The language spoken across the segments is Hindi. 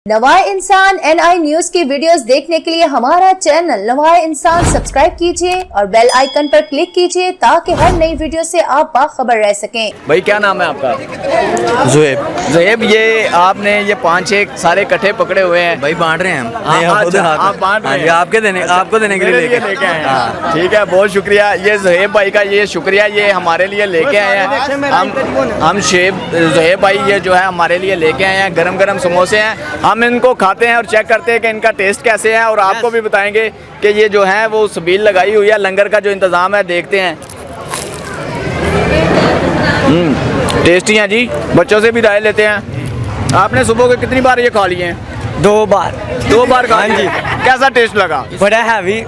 नवाए इंसान NI न्यूज की वीडियोस देखने के लिए हमारा चैनल नवाए इंसान सब्सक्राइब कीजिए और बेल आइकन पर क्लिक कीजिए ताकि हर नई वीडियो से आप बाखबर रह सकें। भाई क्या नाम है आपका? ज़ुहैब, ये आपने ये 5-6 सारे कट्ठे पकड़े हुए हैं। भाई बांट रहे हैं हम। आप बांट रहे हैं? आपको देने के लिए लेके आए हैं। ठीक है, बहुत शुक्रिया। ये ज़ुहैब भाई का ये शुक्रिया, ये हमारे लिए लेके आए हैं। हम ज़ुहैब भाई ये जो है हमारे लिए लेके आए हैं। गरम गरम समोसे हैं, हम इनको खाते हैं और चेक करते हैं कि इनका टेस्ट कैसे है और आपको भी बताएंगे कि ये जो है वो सबील लगाई हुई है। लंगर का जो इंतज़ाम है देखते हैं। टेस्टी हैं जी, बच्चों से भी राय लेते हैं। आपने सुबह के कितनी बार ये खा लिए हैं? 2 बार। 2 बार खा हाँ लिए। जी। कैसा टेस्ट लगा? बड़ा हैवी,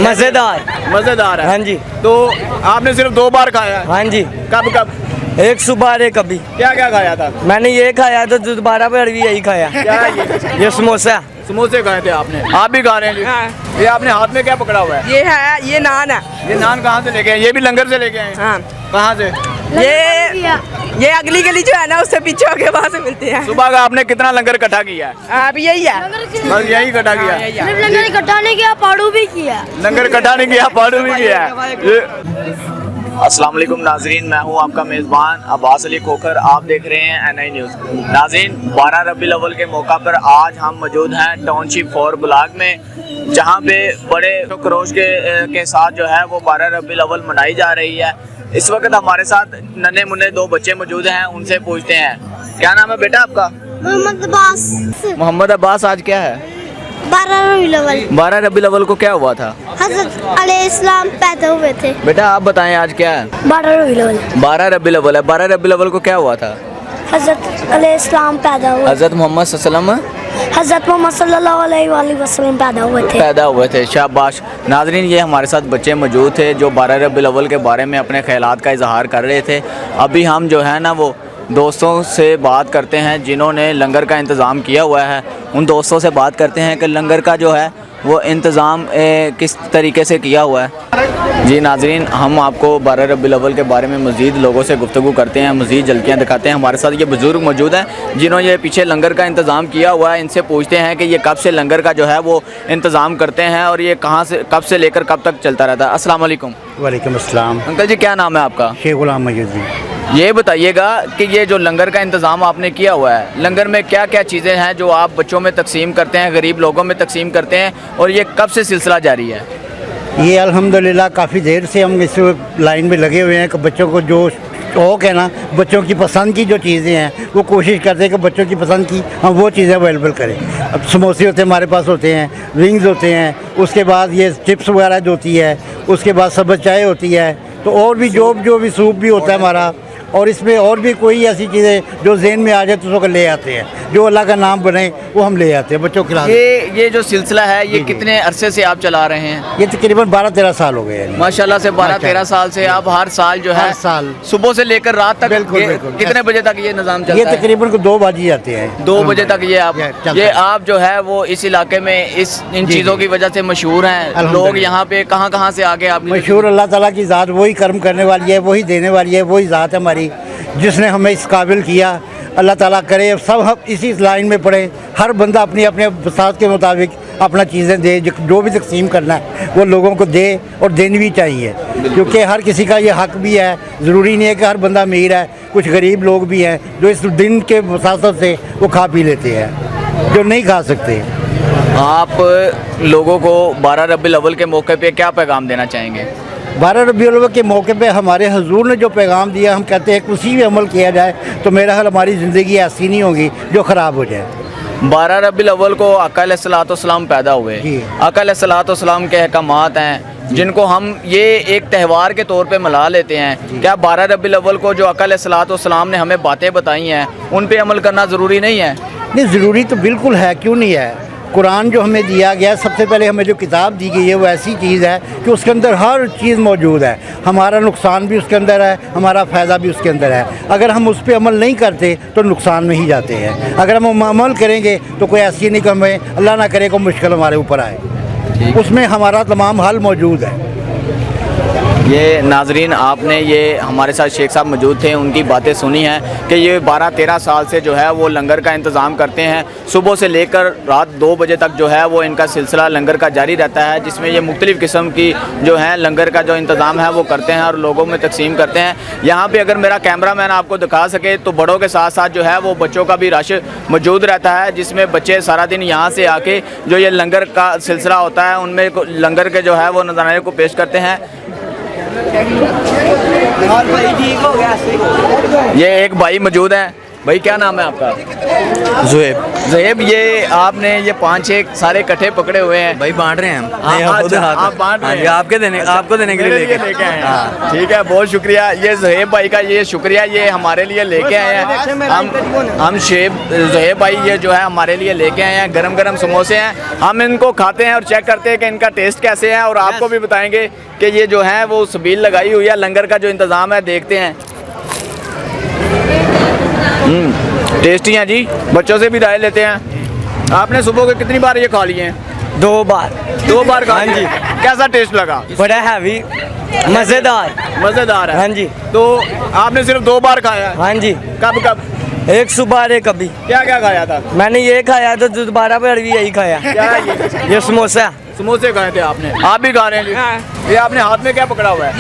मज़ेदार है। हाँ जी। तो आपने सिर्फ 2 बार खाया है? हाँ जी। कब? एक सुबह एक कभी। क्या खाया था? मैंने ये खाया तो दोबारा पर भी यही खाया। क्या है ये समोसा। समोसे खाए थे आपने? आप भी खा रहे हैं जी? हाँ। ये आपने हाथ में क्या पकड़ा हुआ है? ये नान है। ये नान कहाँ से लेके आए? ये भी लंगर से लेके आए? हाँ। कहाँ से? ये अगली गली जो है ना उससे पीछे होके वहाँ से मिलते हैं। सुबह का आपने कितना लंगर इकट्ठा किया है? अब यही है, बस यही इकट्ठा किया है? सिर्फ लंगर इकट्ठा नहीं किया, पाड़ू भी किया। लंगर इकट्ठा नहीं किया, पाड़ू भी किया है। अस्सलाम वालेकुम नाजरीन, मैं हूं आपका मेज़बान अब्बास अली खोखर। आप देख रहे हैं NI न्यूज़। नाजरीन, 12 रबीउल अव्वल के मौका पर आज हम मौजूद हैं टाउनशिप 4 ब्लॉक में, जहां पे बड़े क्रोश के साथ जो है वो 12 रबीउल अव्वल मनाई जा रही है। इस वक्त हमारे साथ नन्हे मुन्ने 2 बच्चे मौजूद हैं, उनसे पूछते हैं। क्या नाम है बेटा आपका? मोहम्मद अब्बास। आज क्या है? 12 रबीउल अव्वल को क्या हुआ था? हज़रत अलैहिस्सलाम पैदा हुए थे। बेटा आप बताएं आज क्या है? 12 रबीउल अव्वल। 12 रबीउल अव्वल है। 12 रबीउल अव्वल को क्या हुआ था? हज़रत अलैहिस्सलाम पैदा हुए। हज़रत मोहम्मद सल्लल्लाहु अलैहि वसल्लम पैदा हुए थे। शाबाश। नाजरीन, ये हमारे साथ बच्चे मौजूद थे जो 12 रबीउल अव्वल के बारे में अपने ख्यालात का इजहार कर रहे थे। अभी हम जो है ना वो दोस्तों से बात करते हैं जिन्होंने लंगर का इंतज़ाम किया हुआ है। उन दोस्तों से बात करते हैं कि लंगर का जो है वो इंतज़ाम किस तरीके से किया हुआ है। जी नाजरीन, हम आपको 12 रबीउल अव्वल के बारे में मज़ीद लोगों से गुफ्तगू करते हैं, मज़ीद झलकियाँ दिखाते हैं। हमारे साथ ये बुज़ुर्ग मौजूद हैं जिन्होंने ये पीछे लंगर का इंतज़ाम किया हुआ है। इनसे पूछते हैं कि ये कब से लंगर का जो है वो इंतज़ाम करते हैं और ये कहाँ से कब से लेकर कब तक चलता रहता है। अस्सलाम वालेकुम। वालेकुम अस्सलाम। अंकल जी, क्या नाम है आपका? शेख गुलाम मजीद जी। ये बताइएगा कि ये जो लंगर का इंतज़ाम आपने किया हुआ है, लंगर में क्या क्या चीज़ें हैं जो आप बच्चों में तकसीम करते हैं, गरीब लोगों में तकसीम करते हैं, और ये कब से सिलसिला जारी है? ये अल्हम्दुलिल्लाह काफ़ी देर से हम इस लाइन में लगे हुए हैं कि बच्चों को जो शौक़ है ना, बच्चों की पसंद की जो चीज़ें हैं वो कोशिश करते हैं कि बच्चों की पसंद की हम वो चीज़ें अवेलेबल करें। अब समोसे होते हैं हमारे पास, होते हैं विंग्स होते हैं, उसके बाद ये चिप्स वगैरह जो होती है, उसके बाद सब्ज़ चाय होती है, तो और भी जो भी सूप भी होता है हमारा, और इसमें और भी कोई ऐसी चीज़ें जो ज़हन में आ जाए तो उसको ले आते हैं। जो अल्लाह का नाम बने वो हम ले आते हैं बच्चों के खिलाफ। ये जो सिलसिला है ये कितने अरसे से आप चला रहे हैं? ये तकरीबन 12-13 साल हो गए हैं। माशाल्लाह से 12-13 साल से आप हर साल जो है हर साल सुबह से लेकर रात तक बिल्कुल। कितने बजे तक ये निज़ाम चलता है? ये तकरीबन 2 बजे जाते हैं। 2 बजे तक ये आप जो है वो इस इलाके में इन चीज़ों की वजह से मशहूर हैं। लोग यहाँ पे कहाँ से आगे आप मशहूर अल्लाह ताला की ज़ात वही कर्म करने वाली है, वही देने वाली है, वही ज़ात है हमारी जिसने हमें इस काबिल किया। अल्लाह ताला करे सब हम इसी लाइन में पड़े, हर बंदा अपनी अपने वसात के मुताबिक अपना चीज़ें दे, जो भी तकसीम करना है वो लोगों को दे और देनी भी चाहिए, क्योंकि हर किसी का ये हक़ भी है। ज़रूरी नहीं है कि हर बंदा अमीर है, कुछ गरीब लोग भी हैं जो इस दिन के वसात से वो खा पी लेते हैं जो नहीं खा सकते। आप लोगों को 12 रबीउल अव्वल के मौके पे क्या पैगाम देना चाहेंगे? 12 रबीउल अव्वल के मौके पे हमारे हुजूर ने जो पैगाम दिया, हम कहते हैं कि उसी पे अमल किया जाए तो मेरा ख्याल हमारी ज़िंदगी ऐसी नहीं होगी जो ख़राब हो जाए। 12 रबीउल अव्वल को आका अलैहिस्सलाम पैदा हुए। आका अलैहिस्सलाम के अहकामात हैं जिनको हम ये एक त्यौहार के तौर पे मना लेते हैं। क्या 12 रबीउल अव्वल को जो आका अलैहिस्सलाम ने हमें बातें बताई हैं उन पे अमल करना ज़रूरी नहीं है? नहीं, ज़रूरी तो बिल्कुल है, क्यों नहीं है। कुरान जो हमें दिया गया, सबसे पहले हमें जो किताब दी गई है वो ऐसी चीज़ है कि उसके अंदर हर चीज़ मौजूद है। हमारा नुकसान भी उसके अंदर है, हमारा फ़ायदा भी उसके अंदर है। अगर हम उस पर अमल नहीं करते तो नुकसान में ही जाते हैं। अगर हम अमल करेंगे तो कोई ऐसी नहीं कि हमें अल्लाह ना करे कोई मुश्किल हमारे ऊपर आए, उसमें हमारा तमाम हल मौजूद है। ये नाजरीन, आपने ये हमारे साथ शेख साहब मौजूद थे, उनकी बातें सुनी हैं कि ये 12-13 साल से जो है वो लंगर का इंतज़ाम करते हैं। सुबह से लेकर रात 2 बजे तक जो है वो इनका सिलसिला लंगर का जारी रहता है, जिसमें ये मुख्तलिफ़ किस्म की जो है लंगर का जो इंतज़ाम है वो करते हैं और लोगों में तकसीम करते हैं। यहाँ पे अगर मेरा कैमरा मैन आपको दिखा सके तो बड़ों के साथ साथ जो है वो बच्चों का भी रश मौजूद रहता है, जिसमें बच्चे सारा दिन यहाँ से आके जो ये लंगर का सिलसिला होता है उनमें लंगर के जो है वो नज़ारे को पेश करते हैं। ये एक भाई मौजूद हैं। भाई क्या नाम है आपका? ज़ुहैब। ये आपने ये 5-6 सारे इकट्ठे पकड़े हुए हैं? भाई बांट रहे हैं हम। आप बांट रहे हैं? आपको देने के लिए लेके आए हैं। ठीक है, बहुत शुक्रिया। ये ज़ुहैब भाई का ये शुक्रिया, ये हमारे लिए लेके आए हैं। हम ज़ुहैब भाई ये जो है हमारे लिए लेके आए हैं। गरम गरम समोसे हैं, हम इनको खाते हैं और चेक करते हैं कि इनका टेस्ट कैसे है, और आपको भी बताएंगे कि ये जो है वो सबील लगाई हुई है लंगर का जो इंतज़ाम है। देखते हैं। टेस्टी हैं जी, बच्चों से भी राय लेते हैं। आपने सुबह के कितनी बार ये खा लिए हैं? 2 बार। 2 बार खा हाँ लिए। जी। कैसा टेस्ट लगा? बड़ा हैवी, मज़ेदार है। हाँ जी। तो आपने सिर्फ 2 बार खाया है? हाँ जी। कब? एक सुबह एक कभी। क्या खाया था? मैंने ये खाया तो दोबारा पर भी यही खाया। क्या है ये समोसा। समोसे खाए थे आपने? आप भी खा रहे हैं जी? हाँ। ये आपने हाथ में क्या पकड़ा हुआ है?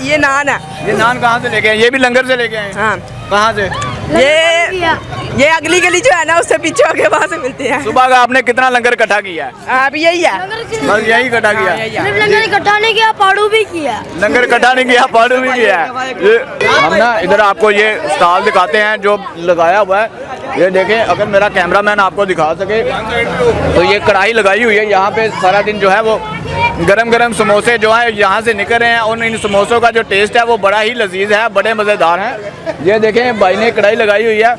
ये नान है। ये नान कहाँ से लेके आए? ये भी लंगर से लेके आए? हाँ। कहाँ से? ये अगली गली जो है ना उससे पीछे होके वहाँ से मिलते हैं। सुबह का आपने कितना लंगर इकट्ठा किया है? अब यही है, बस यही इकट्ठा किया है? सिर्फ लंगर इकट्ठा नहीं किया, पाड़ू भी किया। लंगर इकट्ठा नहीं किया, पाड़ू भी किया है। ये हम ना इधर आपको ये स्टॉल दिखाते हैं जो लगाया हुआ है। ये देखें, अगर मेरा कैमरामैन आपको दिखा सके तो ये कढ़ाई लगाई हुई है। यहाँ पे सारा दिन जो है वो गरम गरम समोसे जो है यहाँ से निकल रहे हैं, और इन समोसों का जो टेस्ट है वो बड़ा ही लजीज है, बड़े मज़ेदार हैं। ये देखें, भाई ने कढ़ाई लगाई हुई है।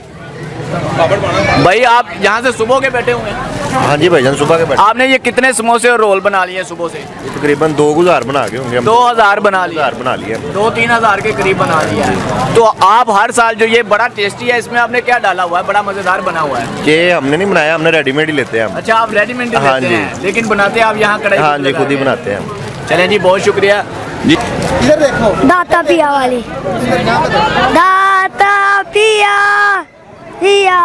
भाई आप यहाँ से सुबह के बैठे हुए हैं? हाँ जी भाईजान, सुबह के बैठे। आपने ये कितने समोसे और रोल बना लिए सुबह से? तकरीबन 2000 बना के होंगे। 2000 बना लिए? 2000 बना लिए। 2-3 हज़ार के करीब बना लिया है। तो आप हर साल जो ये बड़ा टेस्टी है, इसमें आपने क्या डाला हुआ है? बड़ा मज़ेदार बना हुआ है। ये हमने नहीं बनाया, हमने रेडीमेड ही लेते हैं हम। अच्छा, आप रेडीमेड हाँ लेते जी। हैं, लेकिन बनाते आप यहाँ कढ़ाई? हाँ जी, खुद ही बनाते हैं हम। चलें जी, बहुत शुक्रिया जी। दाता पिया वाली। दाता पिया पिया,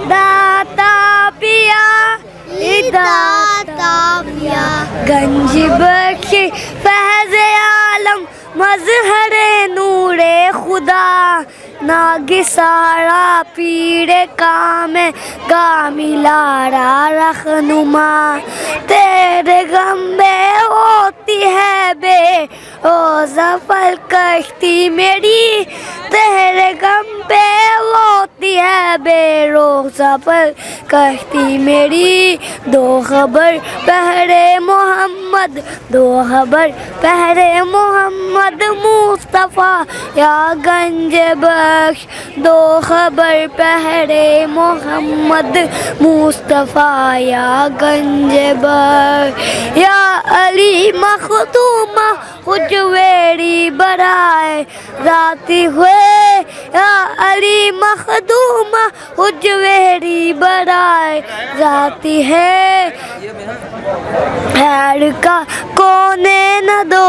दाता पिया, दाता पिया, गंज बख्शे फैज़ आलम, मज़हरे नूरे खुदा, नागिसारा पीरे कामे कामिलारा रहनुमा, तेरे गम में होती है बे ओ ज़फ़र कश्ती मेरी, तेरे गम पे होती है बेरोज़ा पर कश्ती मेरी। 2 खबर पहरे मोहम्मद, 2 खबर पहरे मोहम्मद मुस्तफ़ा या गंज बख्श, 2 खबर पहरे मोहम्मद मुस्तफ़ा या गंज बख्श, या अली मखदूमा हुजवेरी बराए राती हुए, या अली मखदूमा हुजवेरी बराए राती है, हैर का कोने न दो,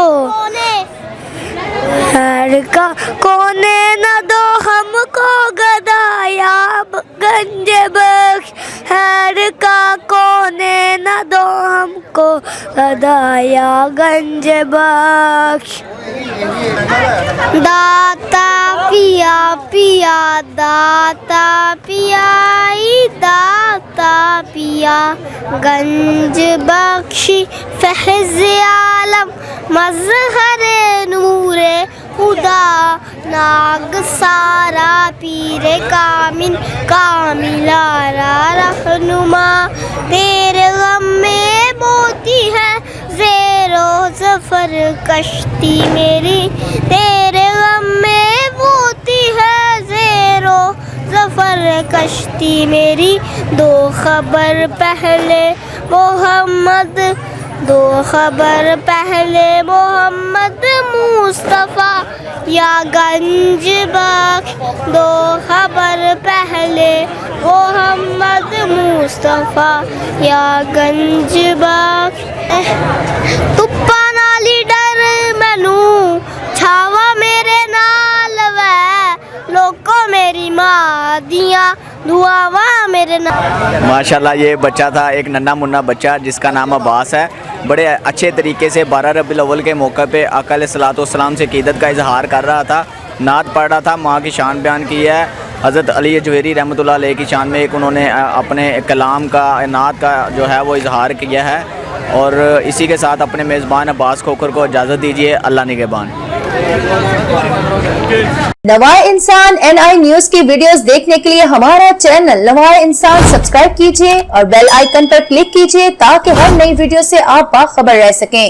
हैर का कोने न दो हमको गदाया गंज बख्श, हैर का कोने न दो हमको गदाया गंज बख्श। दाता पिया पिया, दाता पियाई, दाता पिया, गंज बख्शी फैज़ आलम, मज़हरे नूरे खुदा, नाग सारा पीरे कामिन कामिलारा रहनुमा, तेरे गम में मोती है ज़ेरो ज़फ़र कश्ती मेरी, तेरे गम में मोती है ज़ेरो ज़फ़र कश्ती मेरी। 2 खबर पहले मोहम्मद, 2 खबर पहले मोहम्मद मुस्तफ़ा या गंज बख्श, 2 खबर पहले मोहम्मद मुस्तफ़ा या गंज बख्श। तुप्पा नाली डर मैनू को मेरी माँ दिया दुआवा मेरे नाम। माशाल्लाह ये बच्चा था एक नन्ना मुन्ना बच्चा जिसका नाम अब्बास है। बड़े अच्छे तरीके से 12 रबीउल अव्वल के मौके पे आका अलैहिस्सलाम से अक़ीदत का इजहार कर रहा था, नात पढ़ रहा था, माँ की शान बयान की है। हज़रत अली जवेरी रहमतुल्लाह अलैह की शान में एक उन्होंने अपने कलाम का नात का जो है वो इजहार किया है। और इसी के साथ अपने मेज़बान अब्बास खोखर को इजाज़त दीजिए। अल्लाह निगहबान। नवाए इंसान NI न्यूज की वीडियोस देखने के लिए हमारा चैनल नवाए इंसान सब्सक्राइब कीजिए और बेल आइकन पर क्लिक कीजिए ताकि हर नई वीडियो से आप बाखबर रह सकें।